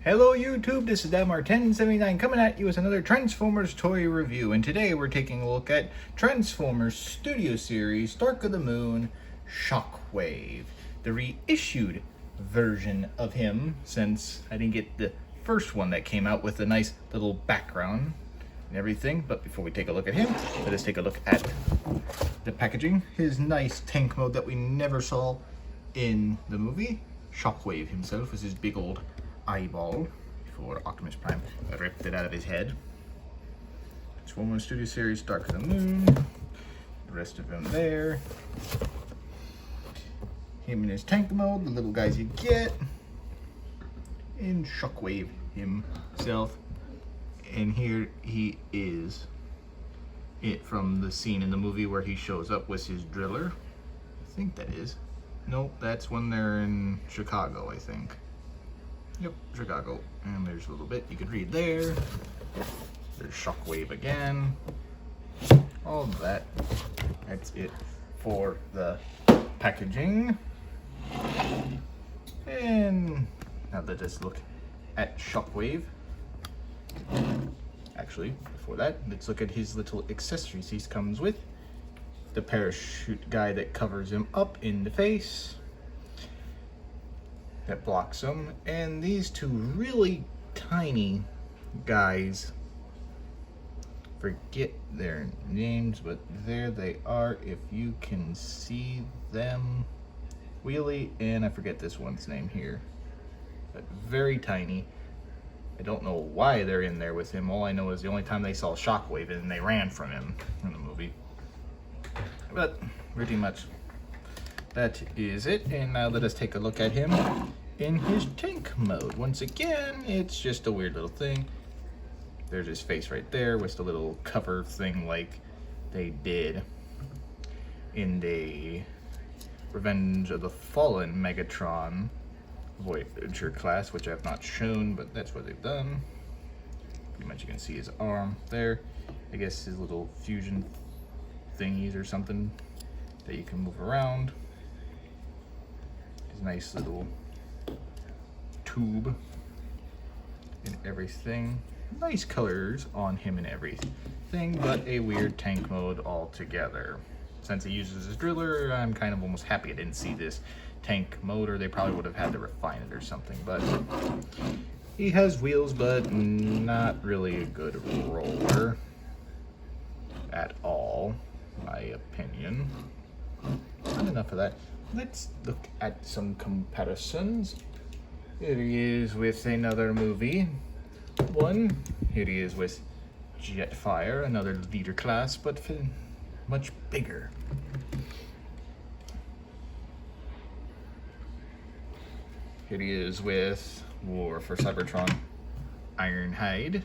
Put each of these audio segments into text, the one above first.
Hello YouTube, this is Damar1079 coming at you with another Transformers toy review, and today we're taking a look at Transformers Studio Series Dark of the Moon Shockwave, the reissued version of him, since I didn't get the first one that came out with a nice little background and everything. But before we take a look at him, let us take a look at the packaging. His nice tank mode that we never saw in the movie. Shockwave himself is his big old eyeball before Optimus Prime ripped it out of his head. Transformers Studio Series Dark of the Moon. The rest of him there. Him in his tank mode, the little guys you get. And Shockwave himself. And here he is. It from the scene in the movie where he shows up with his driller. I think that is. Nope, that's when they're in Chicago, I think. Yep, Chicago. And there's a little bit you could read there. There's Shockwave again. All of that. That's it for the packaging. And now let us look at Shockwave. Actually, before that, let's look at his little accessories he comes with. The parachute guy that covers him up in the face. That blocks them, and these two really tiny guys, forget their names, but there they are if you can see them. Wheelie, and I forget this one's name here, but very tiny. I don't know why they're in there with him. All I know is the only time they saw Shockwave and they ran from him in the movie. But pretty much that is it, and now let us take a look at him in his tank mode. Once again, it's just a weird little thing. There's his face right there with the little cover thing like they did in the Revenge of the Fallen Megatron Voyager class, which I have not shown, but that's what they've done. Pretty much you can see his arm there. I guess his little fusion thingies or something that you can move around. His nice little tube and everything. Nice colors on him and everything, but a weird tank mode altogether. Since he uses his driller, I'm kind of almost happy I didn't see this tank mode, or they probably would have had to refine it or something. But he has wheels, but not really a good roller at all, my opinion. Not enough of that. Let's look at some comparisons. Here he is with another movie. Here he is with Jetfire, another leader class, but much bigger. Here he is with War for Cybertron, Ironhide.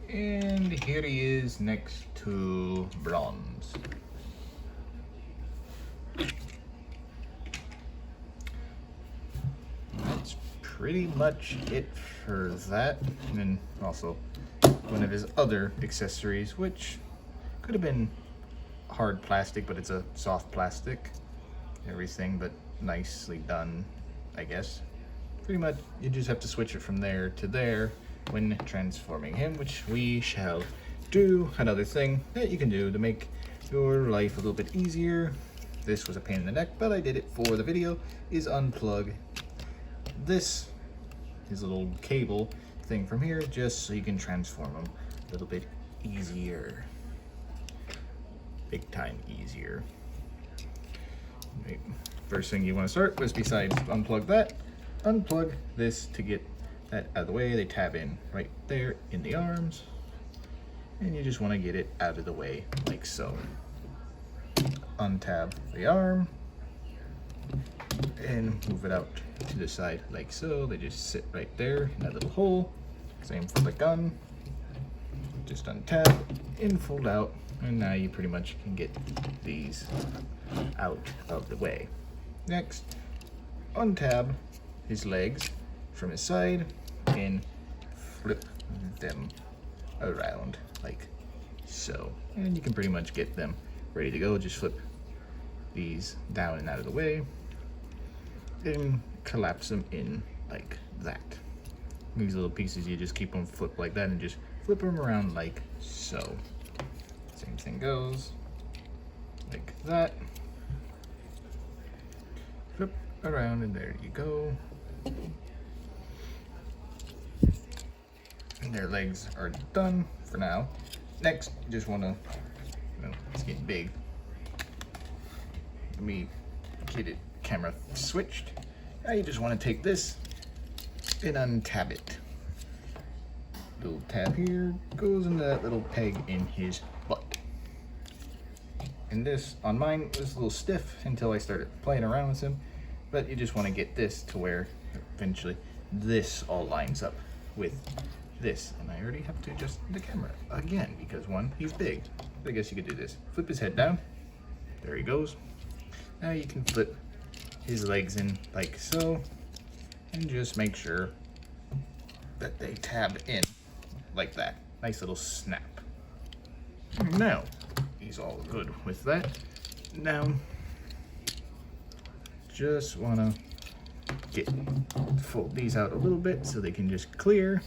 And here he is next to Bronze. That's pretty much it for that. And then also one of his other accessories, which could have been hard plastic, but it's a soft plastic. Everything but nicely done, I guess. Pretty much you just have to switch it from there to there when transforming him, which we shall do. Another thing that you can do to make your life a little bit easier, this was a pain in the neck, but I did it for the video, is unplug this, his little cable thing from here, just so you can transform him a little bit easier. Big time easier. Right. First thing you want to start with, besides unplug that, unplug this to get that out of the way. They tab in right there in the arms, and you just want to get it out of the way like so. Untab the arm and move it out to the side like so. They just sit right there in that little hole. Same for the gun. Just untab and fold out, and now you pretty much can get these out of the way. Next, untab his legs from his side and flip them around like so. And you can pretty much get them ready to go. Just flip these down and out of the way. And collapse them in like that. These little pieces, you just keep them flipped like that and just flip them around like so. Same thing goes like that. Flip around and there you go. And their legs are done for now. Next, you just want to, it's getting big. Let me get it camera switched. Now you just want to take this and untab it. Little tab here goes into that little peg in his butt. And this on mine was a little stiff until I started playing around with him, but you just want to get this to where eventually this all lines up with this. And I already have to adjust the camera again because one, he's big. But I guess you could do this. Flip his head down. There he goes. Now you can flip his legs in like so and just make sure that they tab in like that. Nice little snap. Now he's all good with that. Now just wanna fold these out a little bit so they can just clear.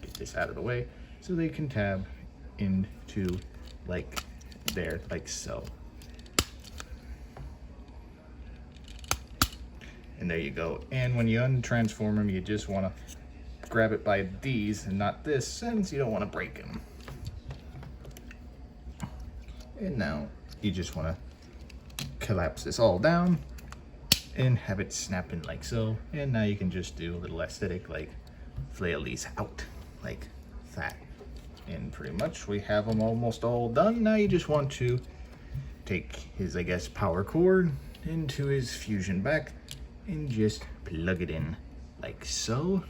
Get this out of the way so they can tab into like there, like so. And there you go. And when you untransform them, you just want to grab it by these and not this, since you don't want to break them. And now you just want to collapse this all down and have it snap in like so. And now you can just do a little aesthetic, like flail these out like that. And pretty much we have them almost all done. Now you just want to take his, I guess, power cord into his fusion back and just plug it in like so.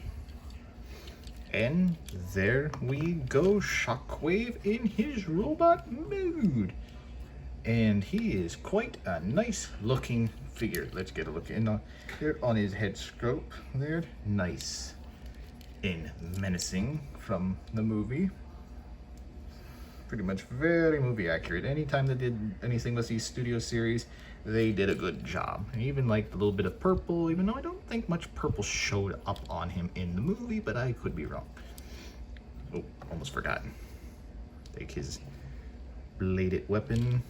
And there we go, Shockwave in his robot mode. And he is quite a nice looking figure. Let's get a look in on here on his head scope there. Nice and menacing from the movie. Pretty much very movie accurate. Anytime they did anything with these studio series, they did a good job. And even like the little bit of purple, even though I don't think much purple showed up on him in the movie, but I could be wrong. Oh, almost forgot. Take his bladed weapon,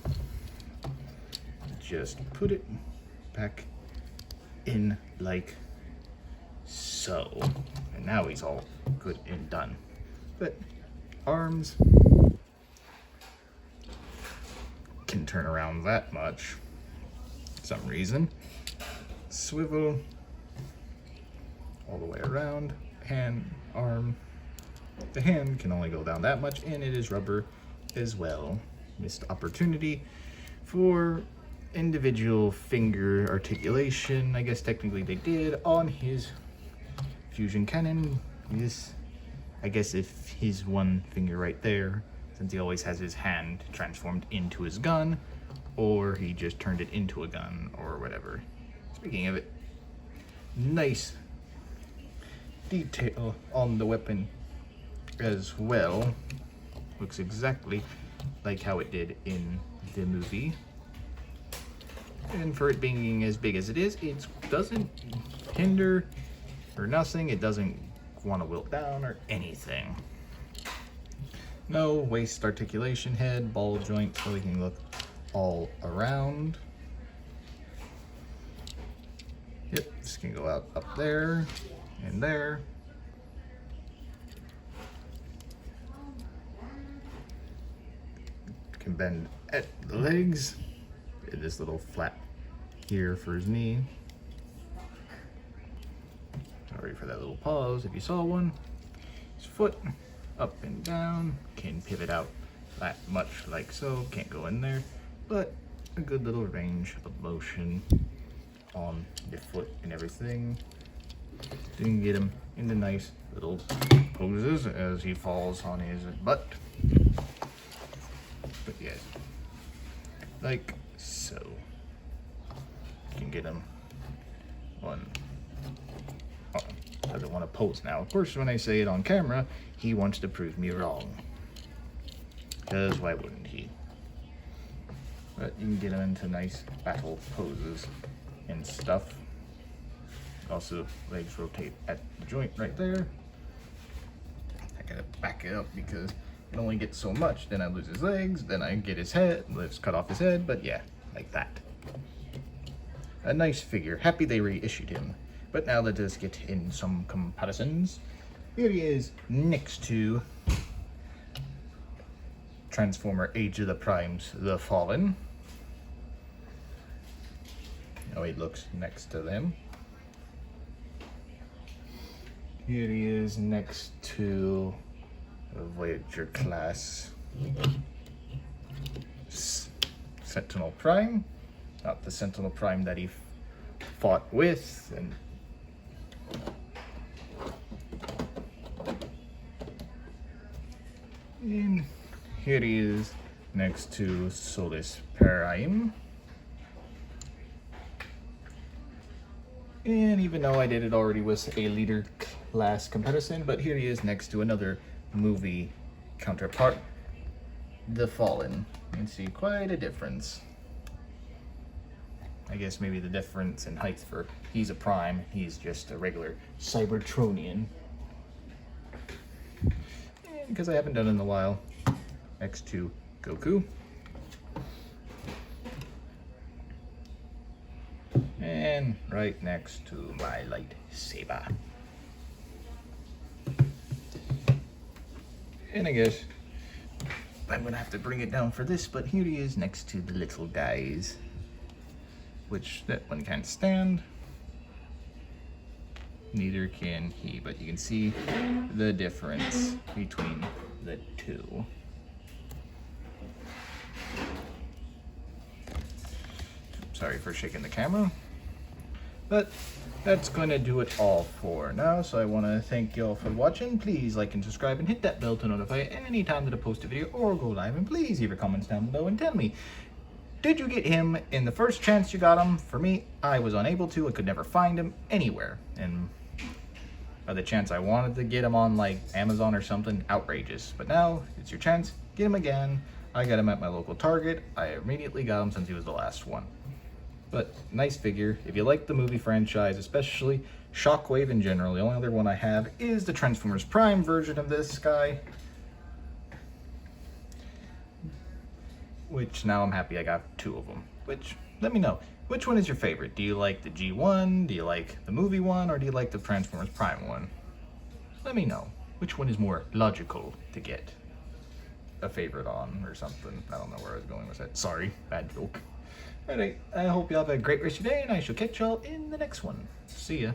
just put it back in like so. And now he's all good and done. But arms can turn around that much. Some reason. Swivel all the way around. Hand, arm. The hand can only go down that much, and it is rubber as well. Missed opportunity for individual finger articulation. I guess technically they did on his fusion cannon. This, I guess if his one finger right there, since he always has his hand transformed into his gun, or he just turned it into a gun, or whatever. Speaking of it, nice detail on the weapon as well. Looks exactly like how it did in the movie. And for it being as big as it is, it doesn't hinder or nothing. It doesn't want to wilt down or anything. No waist articulation head, ball joint, so we can look all around. Yep, this can go out up there and there. Can bend at the legs. And this little flap here for his knee. Sorry for that little pause if you saw one. His foot up and down, can pivot out that much like so, can't go in there, but a good little range of motion on the foot and everything. So you can get him into nice little poses as he falls on his butt. But yeah, like so. You can get him on. Oh, doesn't want to pose now. Of course, when I say it on camera, he wants to prove me wrong. Because why wouldn't he? But you can get him into nice battle poses and stuff. Also, legs rotate at the joint right there. I gotta back it up because it only gets so much. Then I lose his legs, then I get his head, let's cut off his head, but yeah, like that. A nice figure. Happy they reissued him. But now let us get in some comparisons. Here he is next to Transformer Age of the Primes, The Fallen. How he looks next to them. Here he is next to a Voyager class Sentinel Prime. Not the Sentinel Prime that he fought with. And here he is next to Solus Prime. And even though I did it already with a leader class comparison, but here he is next to another movie counterpart, The Fallen. You can see quite a difference. I guess maybe the difference in height for he's a prime, he's just a regular Cybertronian. Because I haven't done it in a while, next to Goku. And right next to my lightsaber. And I guess I'm gonna have to bring it down for this, but here he is next to the little guys. Which that one can't stand. Neither can he, but you can see the difference between the two. Sorry for shaking the camera. But that's going to do it all for now. So I want to thank you all for watching. Please like and subscribe and hit that bell to notify any time that I post a video or go live. And please leave your comments down below and tell me, did you get him in the first chance you got him? For me, I was unable to. I could never find him anywhere. And by the chance I wanted to get him on like Amazon or something, outrageous. But now it's your chance. Get him again. I got him at my local Target. I immediately got him since he was the last one. But nice figure. If you like the movie franchise, especially Shockwave in general, the only other one I have is the Transformers Prime version of this guy. Which now I'm happy I got two of them. Which, let me know. Which one is your favorite? Do you like the G1? Do you like the movie one? Or do you like the Transformers Prime one? Let me know. Which one is more logical to get a favorite on or something? I don't know where I was going with that. Sorry, bad joke. Alright, I hope you all have a great rest of your day, and I shall catch y'all in the next one. See ya.